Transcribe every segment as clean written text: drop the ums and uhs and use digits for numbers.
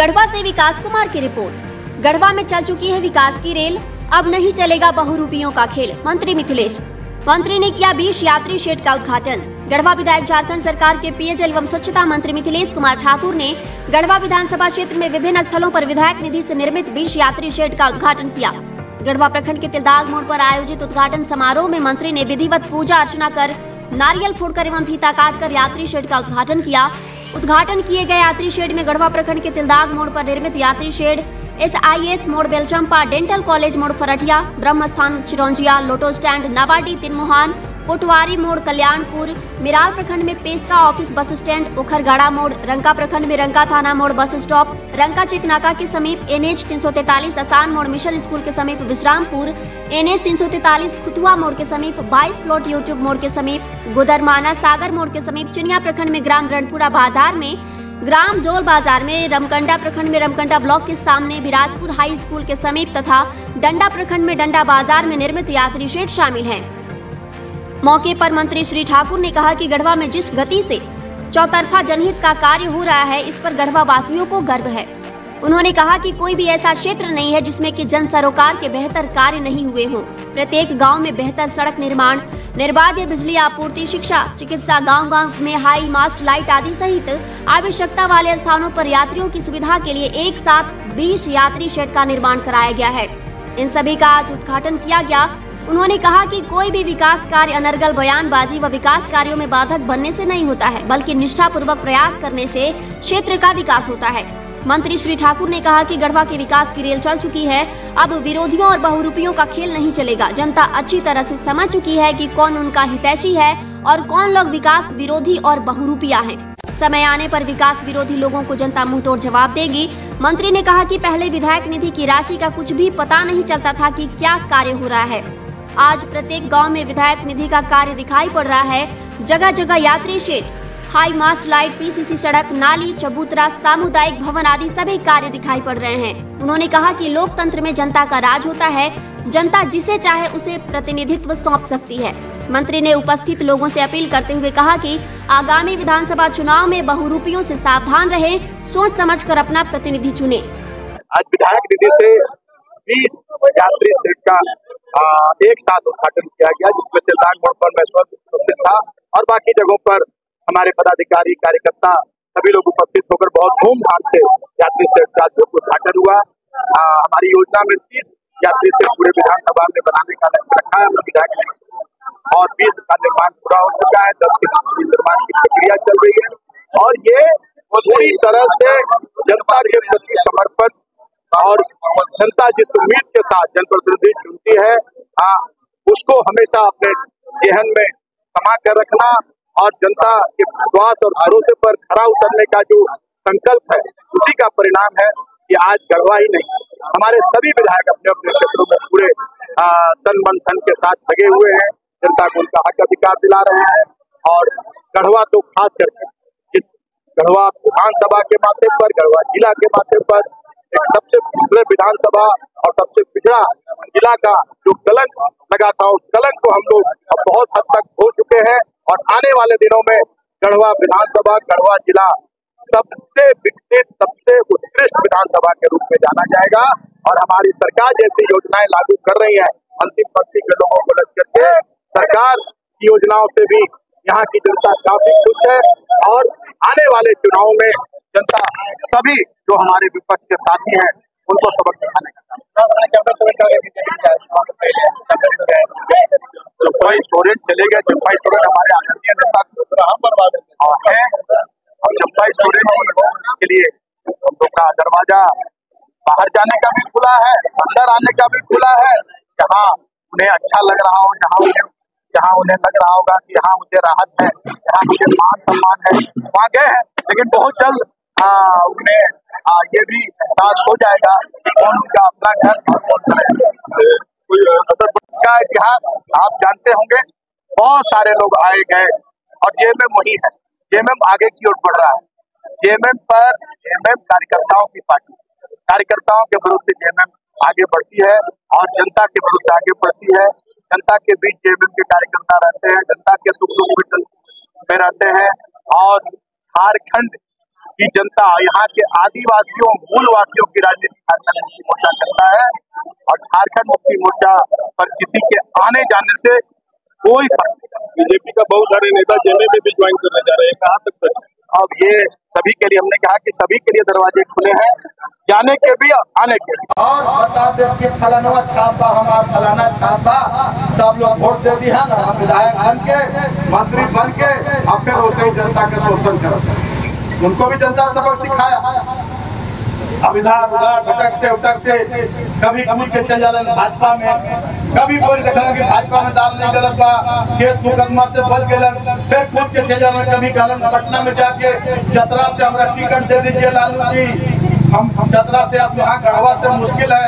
गढ़वा से विकास कुमार की रिपोर्ट। गढ़वा में चल चुकी है विकास की रेल, अब नहीं चलेगा बहुरूपियों का खेल। मंत्री मिथिलेश मंत्री ने किया 20 यात्री शेड का उद्घाटन। गढ़वा विधायक झारखंड सरकार के पेयजल एवं स्वच्छता मंत्री मिथिलेश कुमार ठाकुर ने गढ़वा विधानसभा क्षेत्र में विभिन्न स्थलों पर विधायक निधि से निर्मित 20 यात्री शेड का उद्घाटन किया। गढ़वा प्रखंड के तिलदाग मोड़ पर आयोजित उद्घाटन समारोह में मंत्री ने विधिवत पूजा अर्चना कर, नारियल फोड़कर एवं फीता काटकर यात्री शेड का उद्घाटन किया। उद्घाटन किए गए यात्री शेड में गढ़वा प्रखंड के तिलदाग मोड़ पर निर्मित यात्री शेड, SIS मोड़ बेलचंपा, डेंटल कॉलेज मोड़ फरटिया, ब्रह्म स्थान चिरौंजिया, लोटो स्टैंड, नवाडी तिरमुहान, कोटवारी मोड़ कल्याणपुर, मिराल प्रखंड में पेस्का ऑफिस बस स्टैंड, उखरगाड़ा मोड़, रंका प्रखंड में रंका थाना मोड़ बस स्टॉप, रंका चेकनाका के समीप NH 343 असान मोड़ मिशन स्कूल के समीप विश्रामपुर, NH 343 खुतुआ मोड़ के समीप 22 प्लॉट यूट्यूब मोड़ के समीप, गुदरमाना सागर मोड़ के समीप, चिनिया प्रखंड में ग्राम रणपुरा बाजार में, ग्राम जोल बाजार में, रमकंडा प्रखंड में रमकंडा ब्लॉक के सामने, बिराजपुर हाई स्कूल के समीप तथा डंडा प्रखंड में डंडा बाजार में निर्मित यात्री शेड शामिल हैं। मौके पर मंत्री श्री ठाकुर ने कहा कि गढ़वा में जिस गति से चौतरफा जनहित का कार्य हो रहा है, इस पर गढ़वा वासियों को गर्व है। उन्होंने कहा कि कोई भी ऐसा क्षेत्र नहीं है जिसमें कि जन सरोकार के बेहतर कार्य नहीं हुए हों। प्रत्येक गांव में बेहतर सड़क निर्माण, निर्बाध बिजली आपूर्ति, शिक्षा, चिकित्सा, गांव-गांव में हाई मास्ट लाइट आदि सहित आवश्यकता वाले स्थानों पर यात्रियों की सुविधा के लिए एक साथ 20 यात्री शेड का निर्माण कराया गया है। इन सभी का आज उद्घाटन किया गया। उन्होंने कहा कि कोई भी विकास कार्य अनर्गल बयानबाजी व विकास कार्यों में बाधक बनने से नहीं होता है, बल्कि निष्ठापूर्वक प्रयास करने से क्षेत्र का विकास होता है। मंत्री श्री ठाकुर ने कहा कि गढ़वा के विकास की रेल चल चुकी है, अब विरोधियों और बहुरूपियों का खेल नहीं चलेगा। जनता अच्छी तरह से समझ चुकी है कि कौन उनका हितैषी है और कौन लोग विकास विरोधी और बहुरूपिया हैं। समय आने पर विकास विरोधी लोगों को जनता मुंहतोड़ जवाब देगी। मंत्री ने कहा कि पहले विधायक निधि की राशि का कुछ भी पता नहीं चलता था कि क्या कार्य हो रहा है। आज प्रत्येक गांव में विधायक निधि का कार्य दिखाई पड़ रहा है। जगह जगह यात्री shed, high mast light, PCC सड़क, नाली, चबूतरा, सामुदायिक भवन आदि सभी कार्य दिखाई पड़ रहे हैं। उन्होंने कहा कि लोकतंत्र में जनता का राज होता है, जनता जिसे चाहे उसे प्रतिनिधित्व सौंप सकती है। मंत्री ने उपस्थित लोगों से अपील करते हुए कहा कि आगामी विधानसभा चुनाव में बहुरूपियों से सावधान रहे, सोच समझकर अपना प्रतिनिधि चुने। आज विधायक निधि से 20 यात्री शेड का एक साथ उद्घाटन किया गया, जिसमें तिलदाग मोड़ पर मैं उपस्थित था और बाकी जगहों पर हमारे पदाधिकारी, कार्यकर्ता सभी लोग उपस्थित होकर बहुत धूमधाम से यात्री शेड का उद्घाटन हुआ। हमारी योजना में 30 यात्री शेड पूरे विधानसभा में बनाने का लक्ष्य रखा है हमने विधायक ने, और 20 का निर्माण पूरा हो चुका है। 10 के निर्माण की प्रक्रिया चल रही है और ये पूरी तरह से जनता के प्रति समर्पण और जनता जिस उम्मीद के साथ जनप्रतिनिधि चुनती है, उसको हमेशा अपने जेहन में समा कर रखना और जनता के विश्वास और भरोसे पर खरा उतरने का जो संकल्प है, उसी का परिणाम है कि आज गढ़वा ही नहीं, हमारे सभी विधायक अपने अपने क्षेत्रों में पूरे तन मन धन के साथ लगे हुए हैं। जनता को उनका हक अधिकार दिला रहे हैं और गढ़वा तो खास करके गढ़वा विधानसभा के माथे पर, गढ़वा जिला के माथे पर एक सबसे पिछड़े विधानसभा और सबसे पिछड़ा जिला का जो कलंक लगा था, उस कलंक को हम लोग अब बहुत हद तक धो चुके हैं और आने वाले दिनों में गढ़वा विधानसभा, गढ़वा जिला सबसे विकसित, सबसे उत्कृष्ट विधानसभा के रूप में जाना जाएगा। और हमारी सरकार जैसी योजनाएं लागू कर रही है, अंतिम पंक्ति के लोगों को लक्ष्य करके सरकार की योजनाओं से भी यहाँ की जनता काफी खुश है और आने वाले चुनाव में जनता सभी जो हमारे विपक्ष के साथी हैं उनको सबक सिखाने का चंपा स्टोरेज चले गए। चंपा स्टोरेज हमारे आदरणीय नेता है और चंपा स्टोरेज के लिए हम लोग का दरवाजा बाहर जाने का भी खुला है, अंदर आने का भी खुला है। जहाँ उन्हें अच्छा लग रहा हो, जहाँ उन्हें लग रहा होगा कि यहाँ मुझे राहत है, यहाँ मुझे मान सम्मान है, वहाँ गए हैं। लेकिन बहुत जल्द उन्हें ये भी एहसास हो जाएगा कि कौन उनका अपना घर और कौन का इतिहास आप जानते होंगे। बहुत सारे लोग आए गए और JMM वही है, JMM आगे की ओर बढ़ रहा है। JMM कार्यकर्ताओं की पार्टी, कार्यकर्ताओं के भरोसे JMM आगे बढ़ती है और जनता के भरोसे आगे बढ़ती है। जनता के बीच JMM के कार्यकर्ता रहते हैं, जनता के सुख दुख में रहते हैं और झारखंड की जनता, यहाँ के आदिवासियों मूलवासियों की राजनीति झारखंड मुक्ति मोर्चा करता है और झारखंड मुक्ति मोर्चा पर किसी के आने जाने से कोई फर्क नहीं। बीजेपी का बहुत सारे नेता जेल में भी ज्वाइन करने जा रहे हैं, कहाँ तक सच? अब ये सभी के लिए, हमने कहा कि सभी के लिए दरवाजे खुले हैं, जाने के भी आने के भी। और बता दे कि फलाना छापा हमारा फलाना छापा, सब लोग वोट दे दिया ना, हम विधायक बन के मंत्री बन के अब फिर उसे ही जनता के शोषण करते। उनको भी जनता सबक सिखाया। अब इधर उधर भटकते उटकते कभी कभी के चल जालन भाजपा में, कभी कोई देखलन कि भाजपा में दाल नहीं गलत बा, केस मुकदमा से बच गलन, फिर कूद के चल जालन। कभी कहलन पटना में जाके चतरा से हमरा टिकट दे दीजिए लालू जी, हम चतरा से, अब यहाँ गढ़वा से मुश्किल है,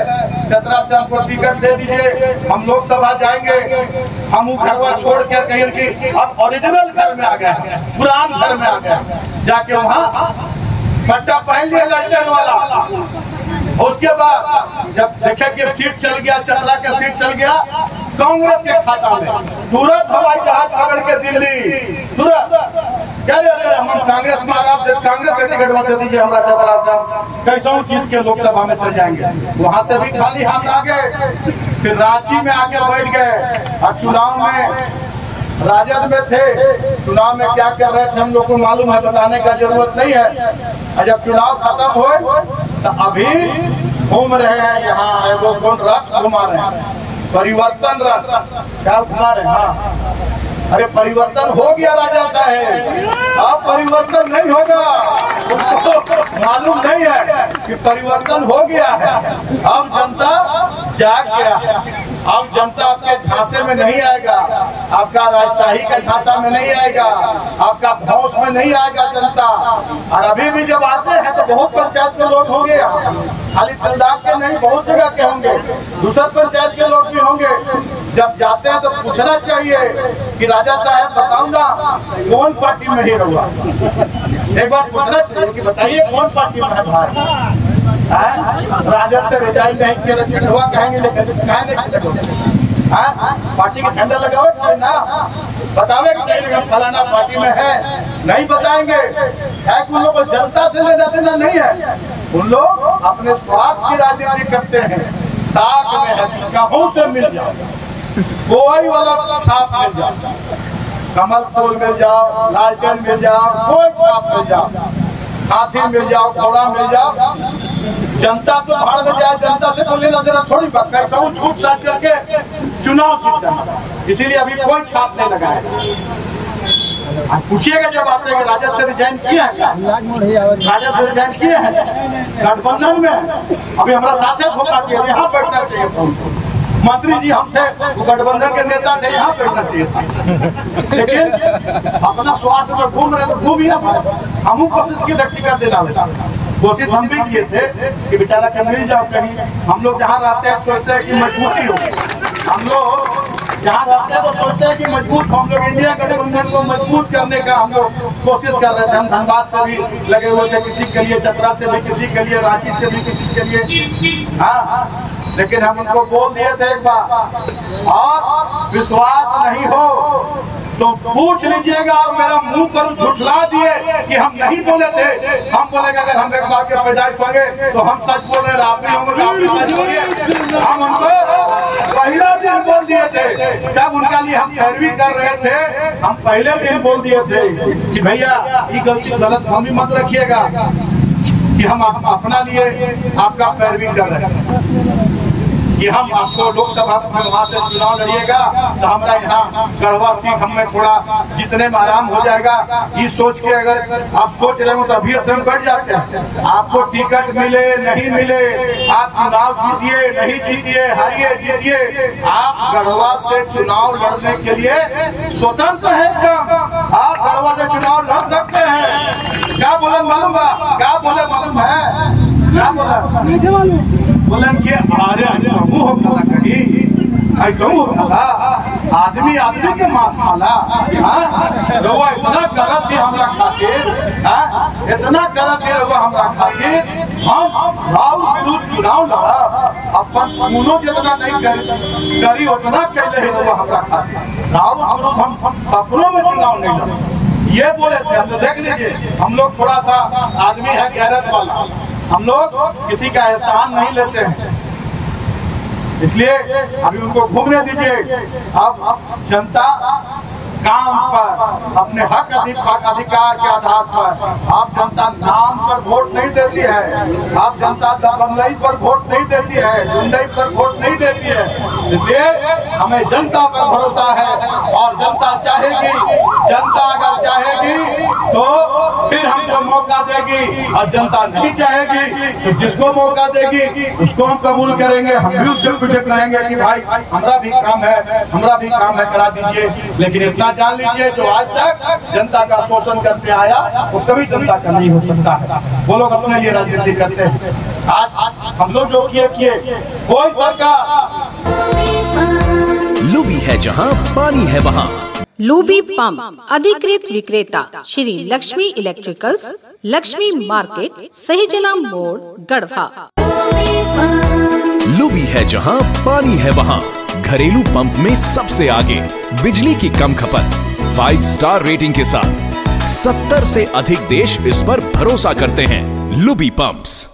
चतरा से हमको टिकट दे दीजिए, हम लोकसभा जाएंगे। हम वो घरवा छोड़ कर कहें कि अब ओरिजिनल घर में आ गया, पुरान घर में आ गया, जाके वहाँ पट्टा पहन लिया लड़ने वाला। उसके बाद जब देखे कि सीट चल गया, चतरा का सीट चल गया कांग्रेस के खाता में, तुरंत हवाई जहाज पकड़ के दिल्ली, तुरंत कह रहे हम कांग्रेस में कांग्रेस का टिकट दे दीजिए हमरा चतरा से, कैसा चीज के लोकसभा में चल जाएंगे। वहां से भी खाली हाथ आ गए, फिर रांची में आके बैठ गए। और चुनाव में राजद में थे, चुनाव में क्या कर रहे थे हम लोग को मालूम है, बताने का जरूरत नहीं है। और जब चुनाव खत्म हुए तो अभी घूम रहे हैं यहाँ, वो कौन रथ घुमा रहे हैं, परिवर्तन रथ क्या घुमा रहे हैं। हाँ, अरे परिवर्तन हो गया राजा साहेब, अब परिवर्तन नहीं होगा, उनको मालूम नहीं है कि परिवर्तन हो गया है। अब जनता जाग गया है, अब जनता आपके झांसे में नहीं आएगा, आपका राजशाही का झांसा में नहीं आएगा, आपका धौस में नहीं आएगा जनता। और अभी भी जब आते हैं तो बहुत पंचायत के लोग होंगे, खाली तलदार के नहीं, बहुत जगह के होंगे, दूसर पंचायत के लोग भी होंगे। जब जाते हैं तो पूछना चाहिए कि राजा साहब बताओ ना कौन पार्टी में ही रहुआ, एक बार पूछना चाहिए कि बताइए कौन पार्टी में है भाई। राजद से रिजाइन नहीं किया, झंडवा कहेंगे लेकिन पार्टी का झंडा लगाओ ना, बतावे कि नहीं फलाना पार्टी में है, नहीं बताएंगे। है कि उन लोग को जनता से लेना देना नहीं है, उन लोग अपने स्वार्थ की राजनीति करते हैं। ताक में है, कहीं से मिल जाओ, कोई वाला छाप मिल जाओ, कमल फूल मिल जाओ, लालटेन मिल जाओ, कोई छाप मिल जाओ, हाथी मिल जाओ, घोड़ा मिल जाओ, जनता तो भाड़ में जाए, जनता से तो लेना देना थोड़ी बात, कैसा हूँ झूठ साथ करके चुनाव जीत जाना। इसीलिए अभी कोई छाप नहीं लगाया। पूछिएगा जब आप राजद से रिजाइन किए हैं, राजद से रिजाइन किए हैं गठबंधन में, अभी हमारा साथ होना चाहिए, यहाँ बैठना चाहिए। मंत्री जी हम थे, वो गठबंधन के नेता थे, यहाँ बैठना चाहिए था, लेकिन अपना स्वार्थ में घूम रहे तो घूम ही ना। हम कोशिश की टिकट दिला, कोशिश हम भी किए थे कि बेचारा के मिल जाओ कहीं। हम लोग जहाँ रहते हैं सोचते हैं कि मजबूती हो, हम लोग जहाँ रहते हैं तो सोचते हैं कि मजबूत, हम लोग इंडिया गठबंधन को मजबूत करने का हम लोग कोशिश कर रहे थे। हम धनबाद से भी लगे हुए थे किसी के लिए, चतरा से भी किसी के लिए, रांची से भी किसी के लिए। हाँ, लेकिन हम उनको बोल दिए थे एक बार, और विश्वास नहीं हो तो पूछ लीजिएगा। और मेरा मुंह पर झुठला दिए कि हम नहीं बोले थे, हम बोलेंगे अगर हम एक बात के पैदाइश होंगे तो हम सच बोल रहे, आप भी होंगे, आप भी सच बोलिए। हम उनको पहला दिन बोल दिए थे, जब उनका लिए हम पैरवी कर रहे थे, हम पहले दिन बोल दिए थे कि भैया ये गलती गलत फहमी मत रखिएगा कि हम अपना लिए आपका पैरवी कर रहे हैं, कि हम आपको लोकसभा में वहां से चुनाव लड़िएगा तो हमारा यहाँ गढ़वा सीट हमें थोड़ा जितने में आराम हो जाएगा। ये सोच के अगर आप सोच रहे हो तो अभी से हम बढ़ जाते हैं। आपको टिकट मिले नहीं मिले, आप चुनाव जीतिए नहीं जीतिए, हारिए जीतिए, आप गढ़वा से चुनाव लड़ने के लिए स्वतंत्र हैं एकदम। आप गढ़वा से चुनाव लड़ सकते हैं। क्या बोले मालूम है, क्या बोले मालूम है, क्या बोला बोलन के आरे समूह खाला कही, ऐसा खाला आदमी आदमी के मांस खाला। रउआ इतना गलत थी हमरा खातिर, इतना गलत थी रउआ हमरा खातिर, हम राहुल विरुद्ध चुनाव लड़ा, अपन खूनो जितना नहीं करी उतना कहले है रउआ हमरा खातिर। राहुल विरुद्ध हम सपनों में चुनाव नहीं लड़ा। ये बोले थे। हम तो देख लीजिए, हम लोग थोड़ा सा आदमी है गैरत वाला, हम लोग किसी का एहसान नहीं लेते हैं, इसलिए अभी उनको घूमने दीजिए। अब जनता काम पर, अपने हक अधिकार के आधार पर, आप जनता नाम पर वोट नहीं देती है, आप जनता दबंगई पर वोट नहीं देती है, गुंडई पर वोट नहीं देती है। इसलिए हमें जनता पर भरोसा है और जनता चाहेगी, जनता अगर चाहेगी तो फिर हमको मौका देगी, और जनता नहीं चाहेगी तो जिसको मौका देगी उसको हम कबूल करेंगे। हम भी उसके पीछे कहेंगे कि भाई हमारा भी काम है, हमारा भी काम है, करा दीजिए। लेकिन इतना जान लीजिए, जो आज तक जनता का शोषण करते आया वो कभी जनता का नहीं हो सकता है। वो लोग अपने लिए राजनीति करते हैं। आज हम लोग जो किए कोई सरकार। लुबी है जहां पानी है वहां। लुबी पंप अधिकृत विक्रेता श्री लक्ष्मी इलेक्ट्रिकल्स, लक्ष्मी मार्केट, सहीजना मोड़, गढ़वा। लुबी है जहां पानी है वहां। घरेलू पंप में सबसे आगे, बिजली की कम खपत, 5 स्टार रेटिंग के साथ 70 से अधिक देश इस पर भरोसा करते हैं। लुबी पंप्स।